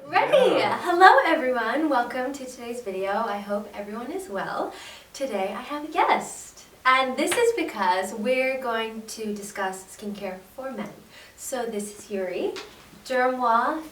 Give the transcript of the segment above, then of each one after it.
Ready! Yeah. Hello everyone, welcome to today's video. I hope everyone is well. Today I have a guest, and this is because we're going to discuss skincare for men. So this is Joeri, dermoi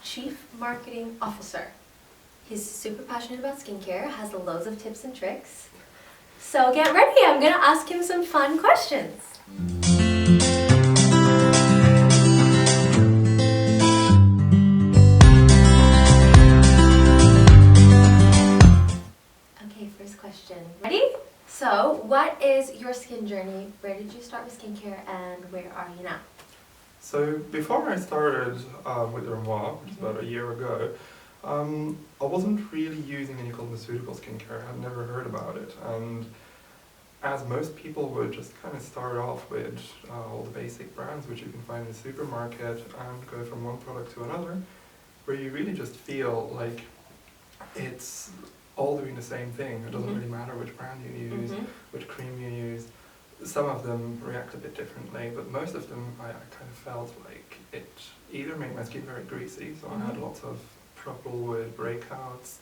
Chief Marketing Officer. He's super passionate about skincare, has loads of tips and tricks. So get ready, I'm gonna ask him some fun questions. Okay, first question. Ready? So, what is your skin journey? Where did you start with skincare and where are you now? So before I started with dermoi, which is about a year ago, I wasn't really using any cosmeceutical skincare. I had never heard about it. And as most people would, just kind of start off with all the basic brands which you can find in the supermarket and go from one product to another, where you really just feel like it's all doing the same thing. It doesn't really matter which brand you use, which cream you use. Some of them react a bit differently, but most of them I kind of felt like it either made my skin very greasy, so I had lots of trouble with breakouts.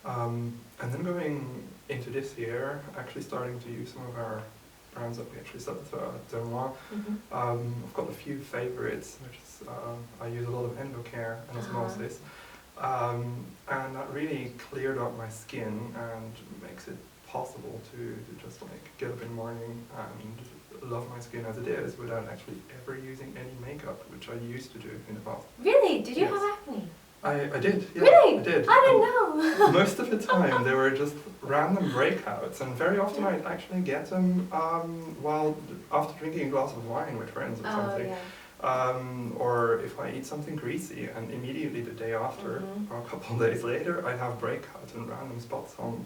And then going into this year, actually starting to use some of our brands that we actually sell at dermoi. I've got a few favorites, which is I use a lot of Endocare and Osmosis. And that really cleared up my skin and makes it possible to just like get up in the morning and love my skin as it is without actually ever using any makeup, which I used to do in the past. Really? Did you Yes. have acne? I did, yeah. Really? I did. I didn't know. Most of the time they were just random breakouts, and very often I'd actually get them while after drinking a glass of wine with friends or something. Yeah. Or if I eat something greasy, and immediately the day after, or a couple of days later, I'd have breakouts and random spots on,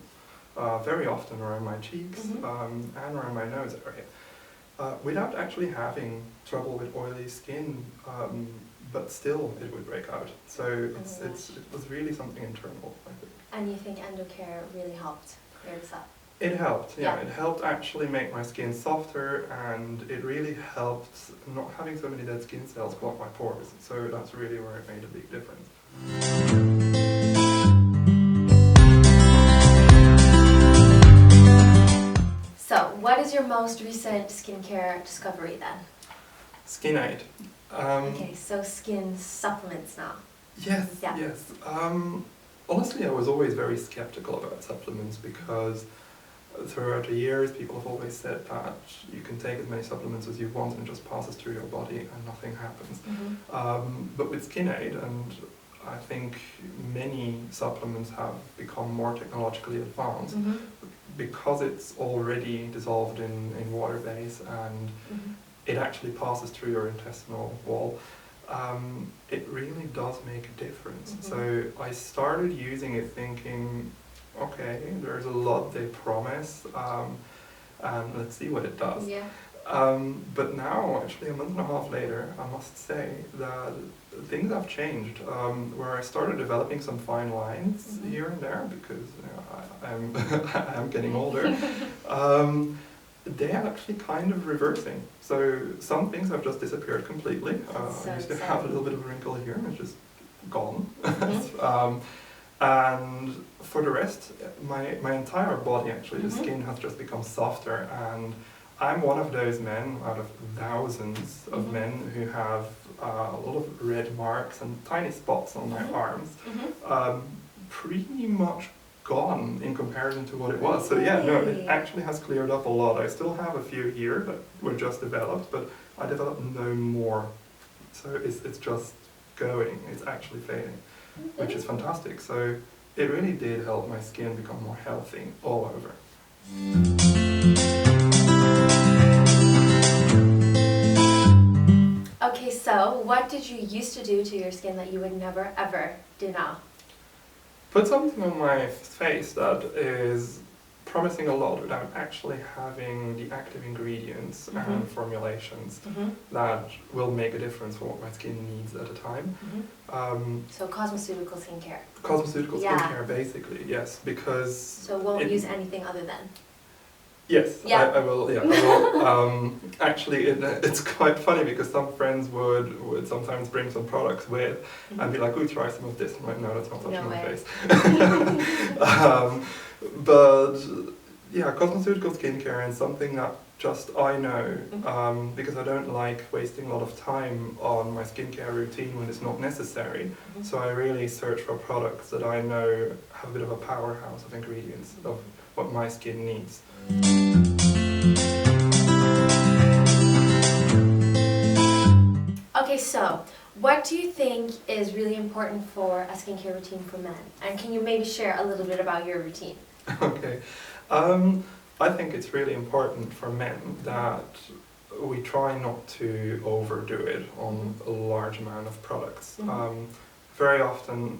very often around my cheeks and around my nose area, without actually having trouble with oily skin, but still it would break out. So it was really something internal, I think. And you think Endocare really helped clear this up? It helped, yeah. It helped actually make my skin softer, and it really helped not having so many dead skin cells clog my pores. So that's really where it made a big difference. So, what is your most recent skincare discovery then? Skin Aid. Okay, so skin supplements now. Yes, Yeah. yes. Honestly, I was always very skeptical about supplements because throughout the years, people have always said that you can take as many supplements as you want and it just passes through your body and nothing happens. But with Skin Aid, and I think many supplements have become more technologically advanced because it's already dissolved in water base and it actually passes through your intestinal wall. It really does make a difference. So I started using it thinking, okay, there's a lot they promise, and let's see what it does. Yeah. But now, actually a month and a half later, I must say that things have changed, where I started developing some fine lines here and there because I'm getting older. They're actually kind of reversing. So some things have just disappeared completely. I used to have a little bit of a wrinkle here and it's just gone. And for the rest, my entire body actually, the skin has just become softer, and I'm one of those men out of thousands of men who have a lot of red marks and tiny spots on their arms, pretty much gone in comparison to what it was. So yeah, no, it actually has cleared up a lot. I still have a few here that were just developed, but I developed no more. So it's just going, it's actually fading, which is fantastic. So it really did help my skin become more healthy all over. Okay, so what did you used to do to your skin that you would never ever do now? Put something on my face that is promising a lot without actually having the active ingredients and formulations that will make a difference for what my skin needs at a time. So cosmeceutical skincare. Cosmeceutical skincare, basically, yes, because... So won't use anything other than? Yes, Yeah. I will. Yeah, I will. Actually, it's quite funny because some friends would sometimes bring some products with and be like, "Oh, try some of this." I'm like, "No, that's not touching No my way. face." But yeah, cosmeceutical skincare is something that just I know because I don't like wasting a lot of time on my skincare routine when it's not necessary. So I really search for products that I know have a bit of a powerhouse of ingredients of what my skin needs. Okay, so what do you think is really important for a skincare routine for men? And can you maybe share a little bit about your routine? Okay. I think it's really important for men that we try not to overdo it on a large amount of products. Very often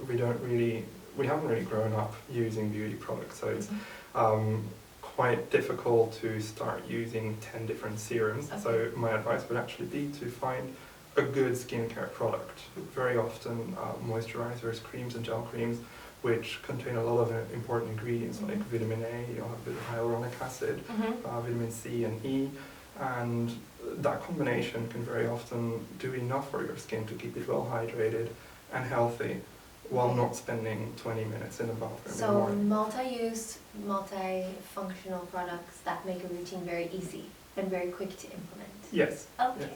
we haven't really grown up using beauty products, so it's quite difficult to start using 10 different serums. Okay. So my advice would actually be to find a good skincare product. Very often moisturizers, creams and gel creams which contain a lot of important ingredients like vitamin A, you'll have a bit of hyaluronic acid, vitamin C and E, and that combination can very often do enough for your skin to keep it well hydrated and healthy while not spending 20 minutes in the bathroom in the So morning. multi-use, multi-functional products that make a routine very easy and very quick to implement. Yes. Okay. Yes.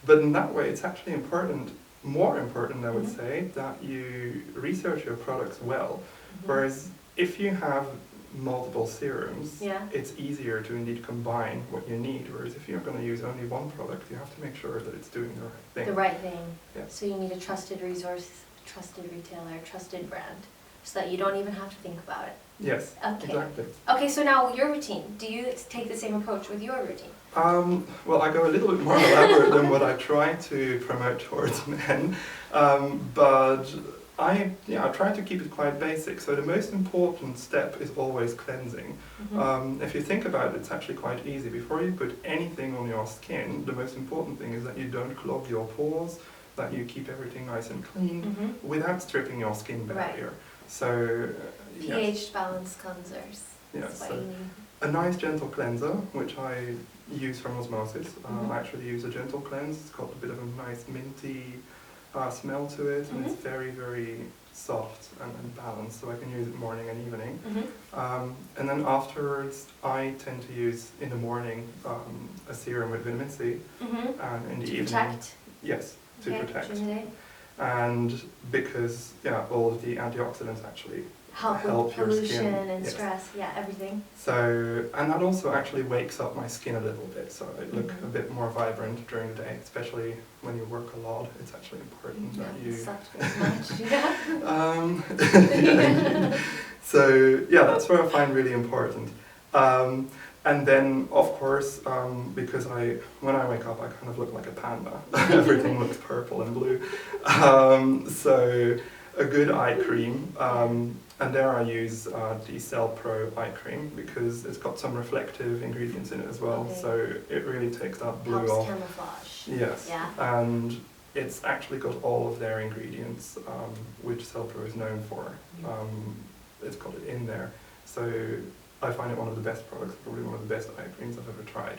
But in that way, it's actually important, more important I would say, that you research your products well. Whereas if you have multiple serums, it's easier to indeed combine what you need. Whereas if you're going to use only one product, you have to make sure that it's doing the right thing. The right thing. Yeah. So you need a trusted resource, trusted retailer, trusted brand, so that you don't even have to think about it. Yes, okay. Exactly. Okay, so now your routine. Do you take the same approach with your routine? Well, I go a little bit more elaborate than what I try to promote towards men, but I try to keep it quite basic. So the most important step is always cleansing. If you think about it, it's actually quite easy. Before you put anything on your skin, the most important thing is that you don't clog your pores, that you keep everything nice and clean without stripping your skin barrier. Right. So pH balanced cleansers. Yes. That's what you need. A nice gentle cleanser, which I use from osmosis. I actually use a gentle cleanse. It's got a bit of a nice minty smell to it, and it's very, very soft and balanced, so I can use it morning and evening. And then afterwards, I tend to use in the morning a serum with vitamin C, and in the evening, protect. Yes, to protect. Rejuvenate. And because all of the antioxidants actually help with your pollution skin. and stress, everything. So, and that also actually wakes up my skin a little bit, so I look a bit more vibrant during the day, especially when you work a lot. It's actually important that you... Such good much, So, that's what I find really important. And then, of course, because when I wake up, I kind of look like a panda. Everything looks purple and blue. So, a good eye cream. And there I use the Cell Pro eye cream because it's got some reflective ingredients in it as well, so it really takes that blue off. Helps camouflage. Yes, and it's actually got all of their ingredients, which Cell Pro is known for. It's got it in there, so I find it one of the best products, probably one of the best eye creams I've ever tried.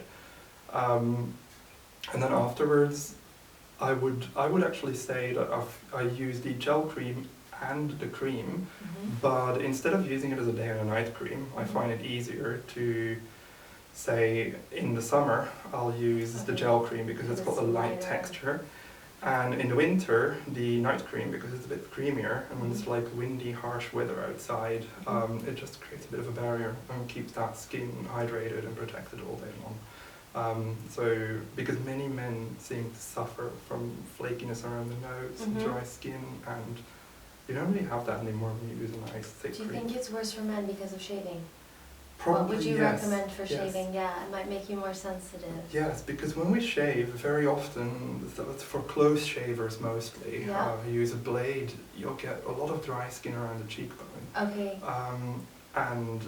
And then afterwards, I would actually say that I use the gel cream and the cream, but instead of using it as a day and a night cream, I find it easier to say in the summer I'll use the gel cream because it's got a light texture, and in the winter the night cream because it's a bit creamier, and when it's like windy, harsh weather outside, it just creates a bit of a barrier and keeps that skin hydrated and protected all day long. So, because many men seem to suffer from flakiness around the nose and dry skin, and you don't really have that anymore when you use a nice thick cream. Do you think it's worse for men because of shaving? Probably, what would you yes. recommend for shaving? Yeah, it might make you more sensitive. Yes, because when we shave, very often, for close shavers mostly, you use a blade, you'll get a lot of dry skin around the cheekbone. Okay. And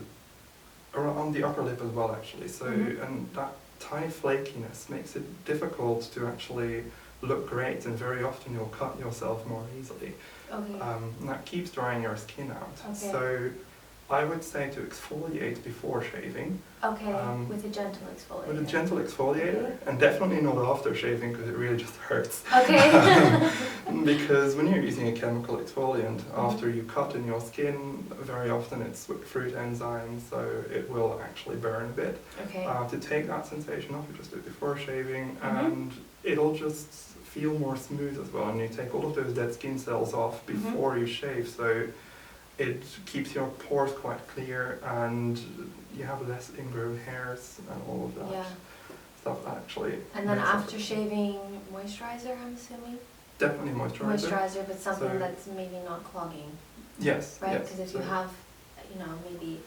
on the upper lip as well, actually. So, and that tiny flakiness makes it difficult to actually look great, and very often you'll cut yourself more easily. Okay. And that keeps drying your skin out. Okay. So I would say to exfoliate before shaving. Okay, with a gentle exfoliator. With a gentle exfoliator, and definitely not after shaving because it really just hurts. Okay. Because when you're using a chemical exfoliant, after you cut in your skin, very often it's with fruit enzymes, so it will actually burn a bit. Okay. To take that sensation off, you just do it before shaving, and it'll just feel more smooth as well, and you take all of those dead skin cells off before you shave, so it keeps your pores quite clear, and you have less ingrown hairs and all of that stuff actually. And then after shaving, moisturizer, I'm assuming? Definitely moisturizer. Moisturizer, but something that's maybe not clogging. Yes. Right? Yes, Because if you have, you know, maybe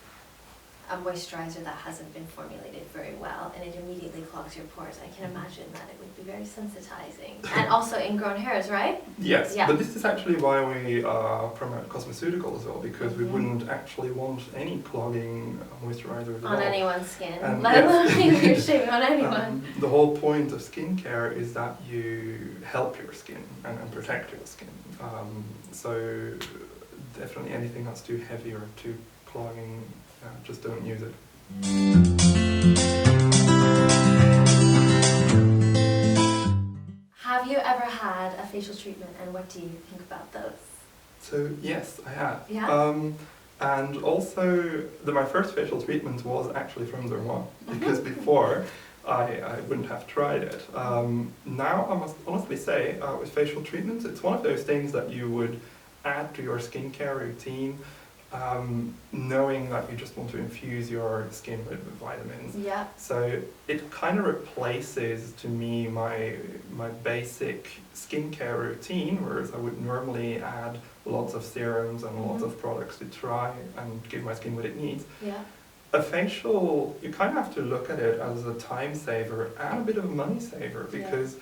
a moisturizer that hasn't been formulated very well and it immediately clogs your pores, I can imagine that it would be very sensitizing. And also ingrown hairs, right? Yes, Yeah. but this is actually why we promote cosmeceuticals as well, because we wouldn't actually want any clogging moisturizers at all. On anyone's skin, And let alone if you're shaving on anyone. The whole point of skincare is that you help your skin and protect your skin. So definitely anything that's too heavy or too clogging, just don't use it. Have you ever had a facial treatment, and what do you think about those? So yes, I have. Yeah? And also, my first facial treatment was actually from dermoi, because before I wouldn't have tried it. Now I must honestly say, with facial treatments, it's one of those things that you would add to your skincare routine, knowing that you just want to infuse your skin with vitamins. Yeah. So it kind of replaces to me my basic skincare routine, whereas I would normally add lots of serums and lots of products to try and give my skin what it needs. Yeah. A facial, you kind of have to look at it as a time saver and a bit of a money saver, because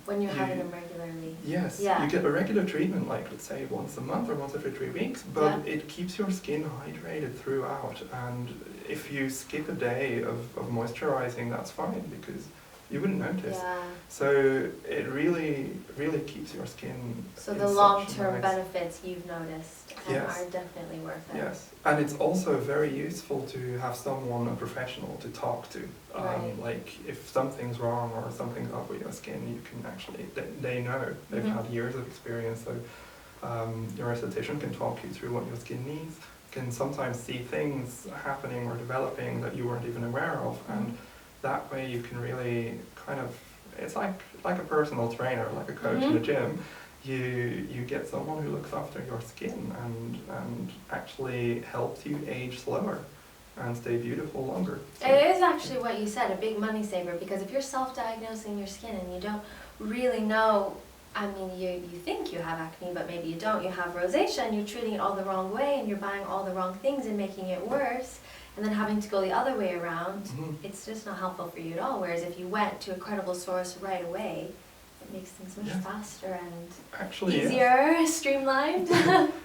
when you're having them regularly. Yes, Yeah. you get a regular treatment, like let's say once a month or once every 3 weeks, but it keeps your skin hydrated throughout, and if you skip a day of moisturizing, that's fine, because you wouldn't notice. Yeah. So it really, really keeps your skin. So in the such long-term nice- benefits you've noticed are definitely worth it. Yes, and it's also very useful to have someone, a professional, to talk to. Right. Like if something's wrong or something's up with your skin, you can actually, they know, they've had years of experience, so your esthetician can talk you through what your skin needs, can sometimes see things happening or developing that you weren't even aware of, and that way you can really kind of, it's like a personal trainer, like a coach in a gym. You get someone who looks after your skin and actually helps you age slower and stay beautiful longer. So it is actually what you said, a big money saver, because if you're self-diagnosing your skin and you don't really know, I mean, you think you have acne, but maybe you don't, you have rosacea and you're treating it all the wrong way and you're buying all the wrong things and making it worse, and then having to go the other way around, it's just not helpful for you at all. Whereas if you went to a credible source right away, it makes things much faster and easier, streamlined.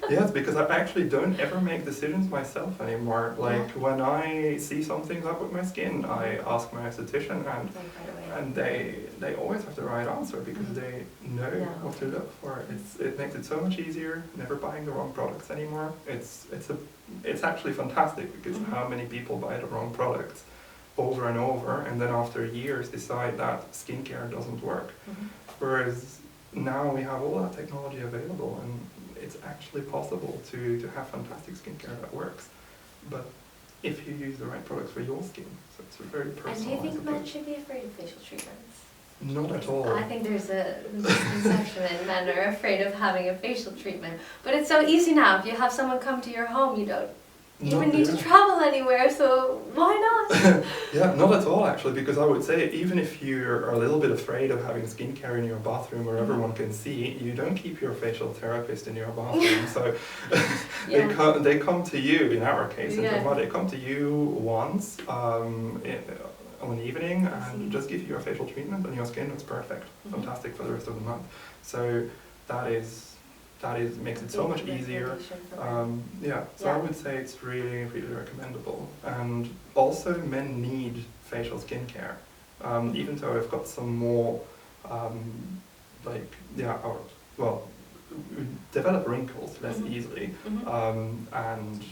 Yes, because I actually don't ever make decisions myself anymore. Like when I see something's up with my skin, I ask my esthetician, and they always have the right answer, because they know what to look for. It makes it so much easier, never buying the wrong products anymore. It's actually fantastic, because how many people buy the wrong products over and over, and then after years decide that skincare doesn't work. Whereas now we have all that technology available, and it's actually possible to have fantastic skincare that works, but if you use the right products for your skin. So it's a very personalized. And do you think men should be afraid of facial treatments? Not at all. I think there's a misconception that men are afraid of having a facial treatment, but it's so easy now. If you have someone come to your home, you don't even need to travel anywhere, so why not? Yeah, not at all actually, because I would say even if you're a little bit afraid of having skincare in your bathroom where everyone can see, you don't keep your facial therapist in your bathroom. So they come to you, in our case, they come to you once on an evening and just give you a facial treatment, and your skin is perfect, fantastic for the rest of the month. So that makes it so much easier. So I would say it's really, really recommendable. And also men need facial skincare. Even though I've got some more, develop wrinkles less easily, and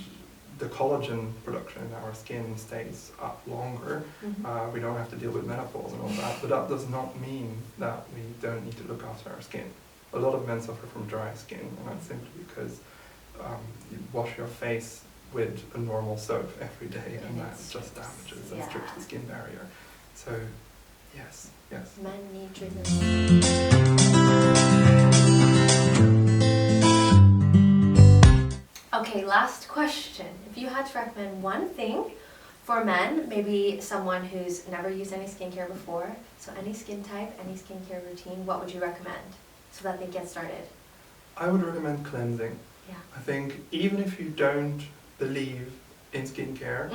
the collagen production in our skin stays up longer. We don't have to deal with menopause and all that, but that does not mean that we don't need to look after our skin. A lot of men suffer from dry skin, and that's simply because you wash your face with a normal soap every day, and that just damages and strips the skin barrier. So, yes. Men need treatment. Okay, last question. If you had to recommend one thing for men, maybe someone who's never used any skincare before, so any skin type, any skincare routine, what would you recommend so that they get started? I would recommend cleansing. Yeah. I think even if you don't believe in skincare,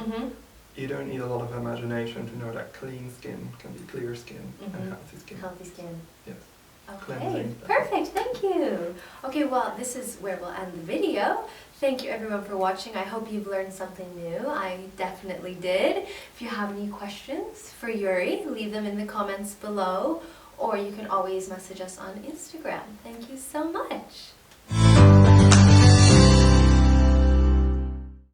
you don't need a lot of imagination to know that clean skin can be clear skin and healthy skin. Healthy skin. Yes. Okay, Cleansing. perfect, thank you. Okay, well, this is where we'll end the video. Thank you everyone for watching. I hope you've learned something new. I definitely did. If you have any questions for Joeri, leave them in the comments below, or you can always message us on Instagram. Thank you so much.